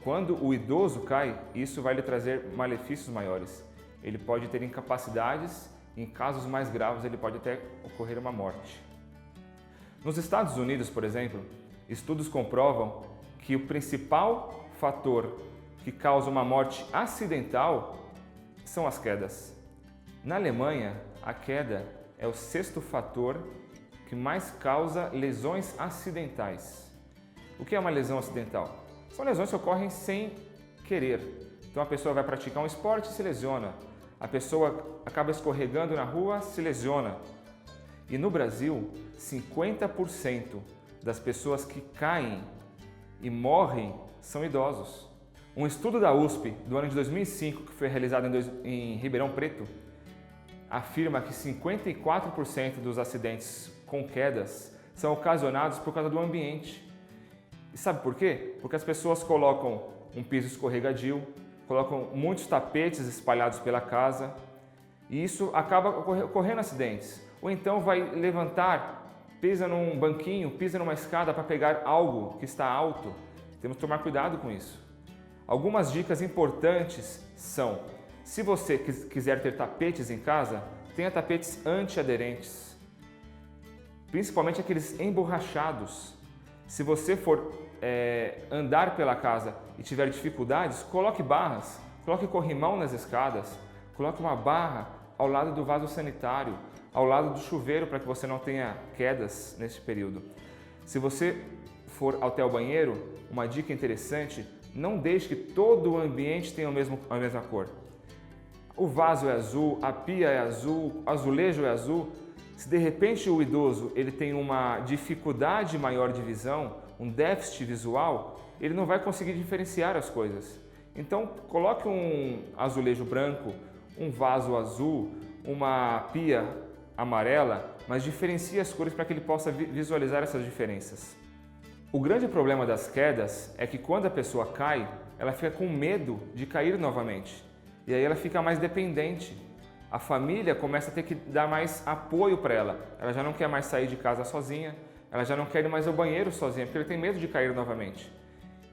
quando o idoso cai, isso vai lhe trazer malefícios maiores. Ele pode ter incapacidades, em casos mais graves ele pode até ocorrer uma morte. Nos Estados Unidos, por exemplo, estudos comprovam que o principal fator que causa uma morte acidental são as quedas. Na Alemanha, a queda é o 6º fator que mais causa lesões acidentais. O que é uma lesão acidental? São lesões que ocorrem sem querer. Então a pessoa vai praticar um esporte e se lesiona. A pessoa acaba escorregando na rua, se lesiona. E no Brasil, 50% das pessoas que caem e morrem são idosos. Um estudo da USP do ano de 2005, que foi realizado em Ribeirão Preto, afirma que 54% dos acidentes com quedas são ocasionados por causa do ambiente. E sabe por quê? Porque as pessoas colocam um piso escorregadio, colocam muitos tapetes espalhados pela casa e isso acaba ocorrendo acidentes. Ou então vai levantar, pisa num banquinho, pisa numa escada para pegar algo que está alto. Temos que tomar cuidado com isso. Algumas dicas importantes são: se você quiser ter tapetes em casa, tenha tapetes antiaderentes, principalmente aqueles emborrachados. Se você for andar pela casa e tiver dificuldades, coloque barras, coloque corrimão nas escadas, coloque uma barra ao lado do vaso sanitário, ao lado do chuveiro para que você não tenha quedas nesse período. Se você for até o banheiro, uma dica interessante: não deixe que todo o ambiente tenha a mesma cor. O vaso é azul, a pia é azul, o azulejo é azul. Se de repente o idoso ele tem uma dificuldade maior de visão, um déficit visual, ele não vai conseguir diferenciar as coisas. Então coloque um azulejo branco, um vaso azul, uma pia amarela, mas diferencie as cores para que ele possa visualizar essas diferenças. O grande problema das quedas é que quando a pessoa cai, ela fica com medo de cair novamente. E aí ela fica mais dependente. A família começa a ter que dar mais apoio para ela. Ela já não quer mais sair de casa sozinha, ela já não quer ir mais ao banheiro sozinha, porque ela tem medo de cair novamente.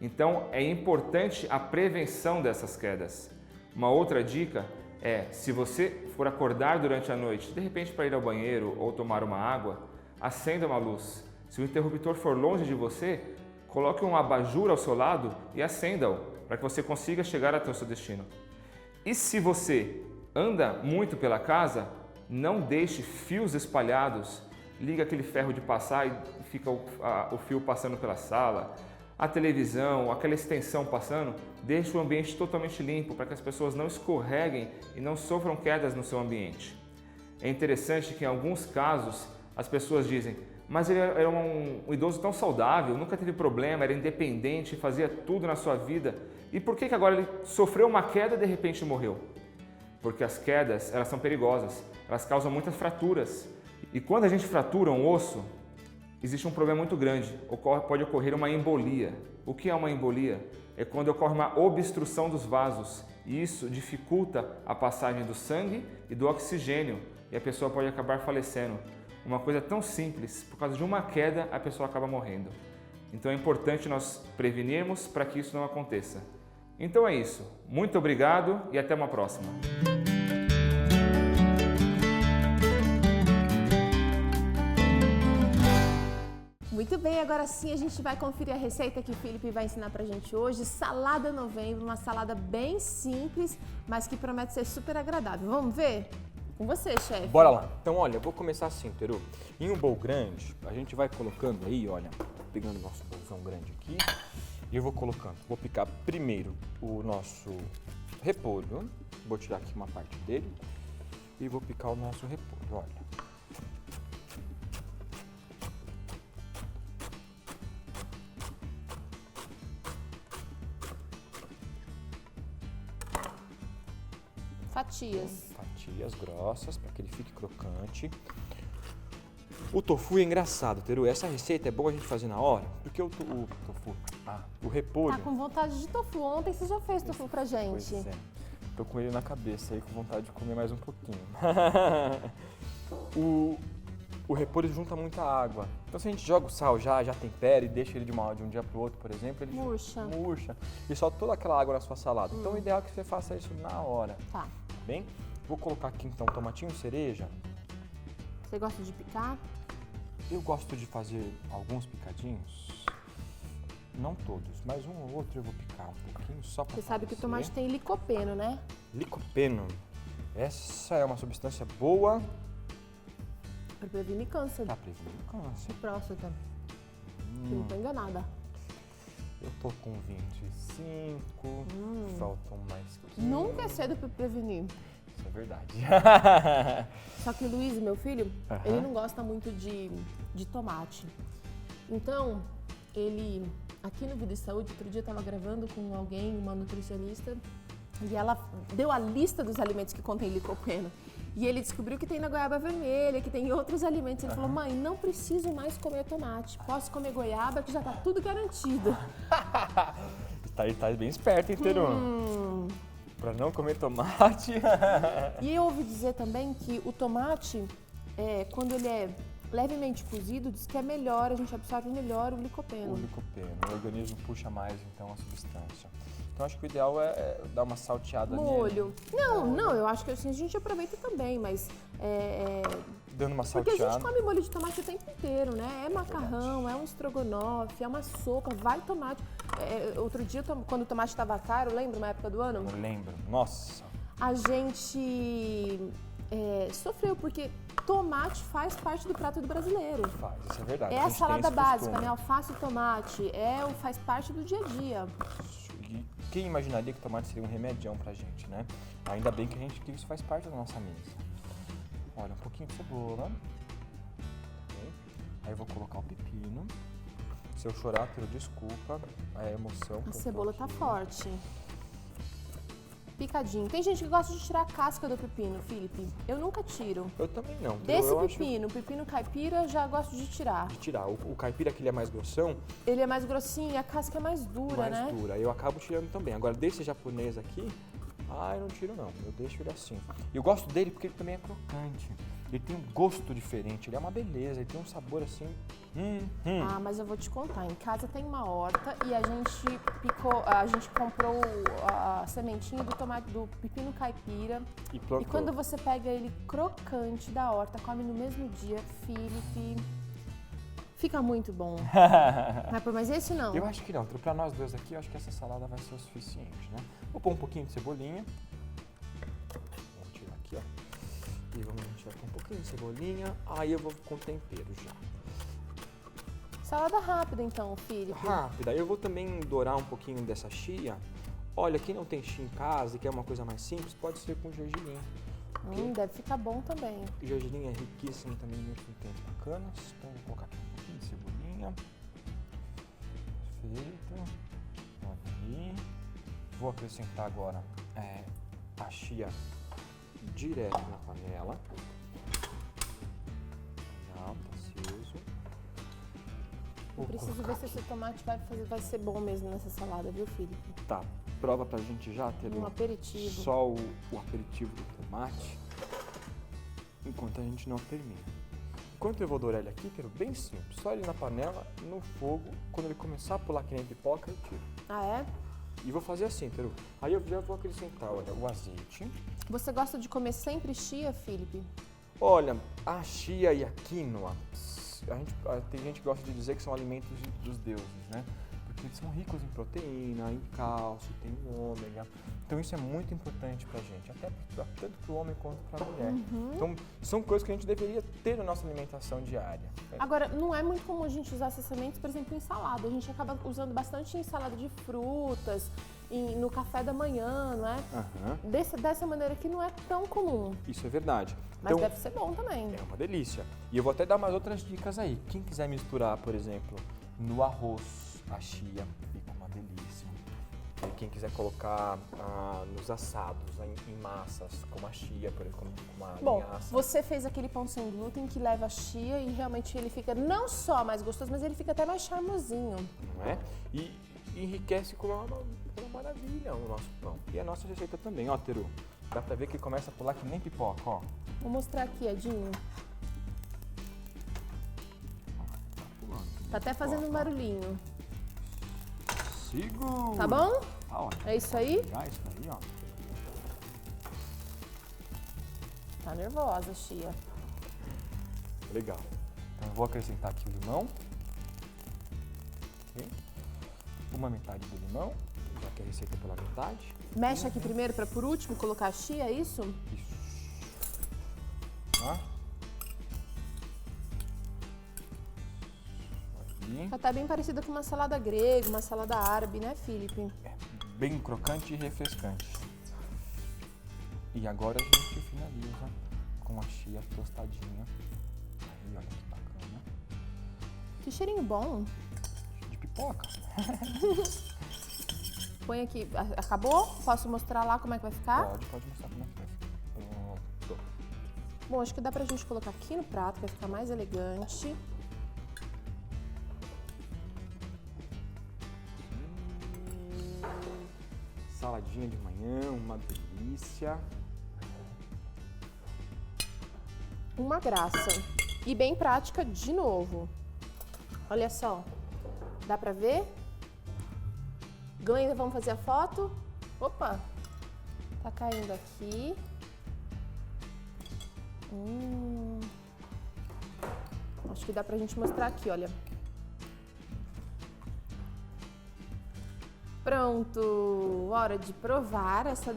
Então é importante a prevenção dessas quedas. Uma outra dica é, se você for acordar durante a noite, de repente para ir ao banheiro ou tomar uma água, acenda uma luz. Se o interruptor for longe de você, Coloque um abajur ao seu lado e acenda-o, para que você consiga chegar até o seu destino. E se você anda muito pela casa, não deixe fios espalhados, liga aquele ferro de passar e fica o fio passando pela sala, a televisão, aquela extensão passando, deixe o ambiente totalmente limpo para que as pessoas não escorreguem e não sofram quedas no seu ambiente. É interessante que em alguns casos as pessoas dizem, mas ele era um idoso tão saudável, nunca teve problema, era independente, fazia tudo na sua vida, e por que agora ele sofreu uma queda e de repente morreu? Porque as quedas, elas são perigosas, elas causam muitas fraturas. E quando a gente fratura um osso, existe um problema muito grande, pode ocorrer uma embolia. O que é uma embolia? É quando ocorre uma obstrução dos vasos, e isso dificulta a passagem do sangue e do oxigênio, e a pessoa pode acabar falecendo. Uma coisa tão simples, por causa de uma queda, a pessoa acaba morrendo. Então é importante nós prevenirmos para que isso não aconteça. Então é isso. Muito obrigado e até uma próxima. Muito bem, agora sim a gente vai conferir a receita que o Felipe vai ensinar pra gente hoje. Salada novembro, uma salada bem simples, mas que promete ser super agradável. Vamos ver? Com você, chefe. Bora lá. Então, olha, eu vou começar assim, Teru. Em um bowl grande, a gente vai colocando aí, olha, pegando o nosso bowlzão grande aqui, e eu vou colocando. Vou picar primeiro o nosso repolho. Vou tirar aqui uma parte dele e vou picar o nosso repolho, olha. Fatias. Fatias grossas para que ele fique crocante. O tofu é engraçado, Teru. Essa receita é boa a gente fazer na hora, porque o repolho... Tá com vontade de tofu. Ontem você já fez tofu pra gente. Pois é. Tô com ele na cabeça aí, com vontade de comer mais um pouquinho. O repolho junta muita água. Então se a gente joga o sal já tempera e deixa ele de um dia pro outro, por exemplo, ele murcha. E solta toda aquela água na sua salada. Então o ideal é que você faça isso na hora. Tá. Bem? Vou colocar aqui então tomatinho cereja. Você gosta de picar? Eu gosto de fazer alguns picadinhos. Não todos, mas um ou outro eu vou picar um pouquinho só para Você sabe que o tomate tem licopeno, né? Licopeno. Essa é uma substância boa. Pra prevenir câncer. Pra prevenir câncer. E próstata. Não tô enganada. Eu tô com 25, faltam mais 15. Nunca é cedo pra prevenir. Isso é verdade. Só que o Luiz, meu filho, ele não gosta muito de tomate. Então, ele, aqui no Vida e Saúde, outro dia eu tava gravando com alguém, uma nutricionista, e ela deu a lista dos alimentos que contém licopeno. E ele descobriu que tem na goiaba vermelha, que tem em outros alimentos. Ele falou, mãe, não preciso mais comer tomate. Posso comer goiaba, que já tá tudo garantido. Tá bem esperto, hein, Teru? Pra não comer tomate. E eu ouvi dizer também que o tomate, quando ele é levemente cozido, diz que é melhor, a gente absorve melhor o licopeno. O licopeno. O organismo puxa mais, então, a substância. Então, acho que o ideal é dar uma salteada molho. Não, eu acho que assim a gente aproveita também, mas... Dando uma salteada. Porque a gente come molho de tomate o tempo inteiro, né? É macarrão, é um estrogonofe, é uma sopa, vai tomate. Outro dia, quando o tomate estava caro, lembra uma época do ano? Eu lembro, nossa. A gente sofreu, porque tomate faz parte do prato do brasileiro. Faz, isso é verdade. É a salada básica, né? Alface e tomate, faz parte do dia a dia. Quem imaginaria que tomate seria um remedião pra gente, né? Ainda bem que isso faz parte da nossa mesa. Olha, um pouquinho de cebola. Okay. Aí eu vou colocar o pepino. Se eu chorar, Teru, desculpa a emoção. A cebola tá forte. Picadinho. Tem gente que gosta de tirar a casca do pepino, Felipe. Eu nunca tiro. Eu também não. Desse pepino, pepino caipira, eu já gosto de tirar. O caipira, que ele é mais grossão. Ele é mais grossinho e a casca é mais dura, né? Mais dura. Eu acabo tirando também. Agora, desse japonês aqui, eu não tiro não. Eu deixo ele assim. E eu gosto dele porque ele também é crocante. Ele tem um gosto diferente. Ele é uma beleza. Ele tem um sabor assim... mas eu vou te contar. Em casa tem uma horta e a gente comprou a sementinha do tomate, do pepino caipira. E plantou. E quando você pega ele crocante da horta, come no mesmo dia, Felipe, Fica muito bom. Vai pôr mais esse não? Eu acho que não, para nós dois aqui, eu acho que essa salada vai ser o suficiente, né? Vou pôr um pouquinho de cebolinha. Vamos tirar aqui, ó. E vamos tirar aqui um pouquinho de cebolinha. Aí eu vou com tempero já. Salada rápida então, Felipe. Rápida. Eu vou também dourar um pouquinho dessa chia. Olha, quem não tem chia em casa e quer uma coisa mais simples, pode ser com gergelim. Deve ficar bom também. O gergelim é riquíssimo também em nutrientes bacanas. Então vou colocar aqui um pouquinho de cebolinha. Perfeito. Olha aí. Vou acrescentar agora a chia direto na panela. Legal, tá aceso. Eu preciso ver se esse tomate vai ser bom mesmo nessa salada, viu, Felipe? Tá, prova pra gente já ter Um aperitivo. só o aperitivo do tomate, enquanto a gente não termina. Enquanto eu vou dourar ele aqui, quero bem simples, só ele na panela, no fogo, quando ele começar a pular que nem pipoca, eu tiro. Ah, é? E vou fazer assim, Peru. Aí eu já vou acrescentar, olha, o azeite. Você gosta de comer sempre chia, Felipe? Olha, a chia e a quinoa, tem gente que gosta de dizer que são alimentos dos deuses, né? Porque eles são ricos em proteína, em cálcio, tem ômega. Então isso é muito importante pra gente, tanto pro homem quanto pra mulher. Então são coisas que a gente deveria ter na nossa alimentação diária. Agora, não é muito comum a gente usar essas sementes, por exemplo, em salada. A gente acaba usando bastante em salada de frutas, no café da manhã, não é? Dessa maneira aqui não é tão comum. Isso é verdade. Mas então, deve ser bom também. É uma delícia. E eu vou até dar mais outras dicas aí. Quem quiser misturar, por exemplo, no arroz, a chia, fica uma delícia. E quem quiser colocar nos assados, em massas, como a chia, por exemplo, como uma linhaça. Você fez aquele pão sem glúten que leva chia e realmente ele fica não só mais gostoso, mas ele fica até mais charmosinho. Não é? E enriquece com uma maravilha o nosso pão. E a nossa receita também, ó, Teru. Dá pra ver que começa a pular que nem pipoca, ó. Vou mostrar aqui, Edinho. Tá pulando. Tá até fazendo um barulhinho. Sigo! Tá bom? Tá ótimo. É isso aí? Pegar isso aí, ó. Tá nervosa, chia. Legal. Então eu vou acrescentar aqui o limão. Okay. Uma metade do limão, já que a receita é pela metade. Mexe aqui primeiro para por último colocar a chia, é isso? Isso. Tá? Aí. Tá bem parecida com uma salada grega, uma salada árabe, né, Felipe? É bem crocante e refrescante. E agora a gente finaliza com a chia tostadinha. Aí, olha que bacana. Que cheirinho bom. De pipoca. Põe aqui. Acabou? Posso mostrar lá como é que vai ficar? Pode mostrar como é que vai ficar. Pronto. Bom, acho que dá pra gente colocar aqui no prato, vai ficar mais elegante. Saladinha de manhã, uma delícia. Uma graça. E bem prática de novo. Olha só. Dá pra ver? Glenda, vamos fazer a foto? Opa! Tá caindo aqui. Acho que dá pra gente mostrar aqui, olha. Pronto! Hora de provar essa...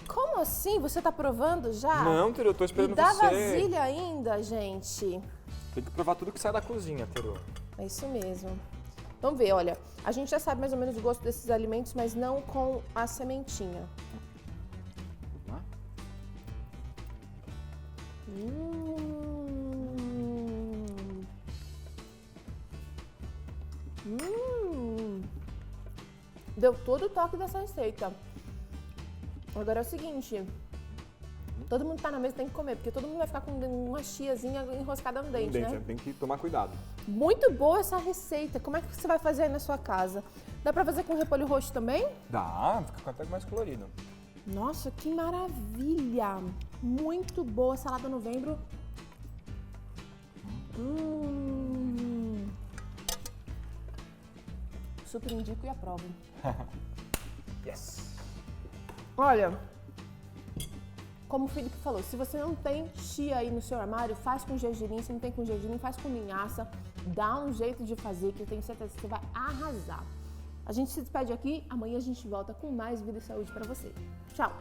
Como assim? Você tá provando já? Não, Teru, eu tô esperando e dá você. vasilha ainda, gente. Tem que provar tudo que sai da cozinha, Teru. É isso mesmo. Vamos ver, olha. A gente já sabe mais ou menos o gosto desses alimentos, mas não com a sementinha. Deu todo o toque dessa receita. Agora é o seguinte, todo mundo que tá na mesa tem que comer, porque todo mundo vai ficar com uma chiazinha enroscada no dente, né? Tem que tomar cuidado. Muito boa essa receita. Como é que você vai fazer aí na sua casa? Dá pra fazer com repolho roxo também? Dá, fica até mais colorido. Nossa, que maravilha! Muito boa salada novembro. Super indico e aprovo. Yes! Olha, como o Felipe falou, se você não tem chia aí no seu armário, faz com gergelim. Se não tem com gergelim, faz com linhaça. Dá um jeito de fazer, que eu tenho certeza que você vai arrasar. A gente se despede aqui, amanhã a gente volta com mais Vida e Saúde para você. Tchau!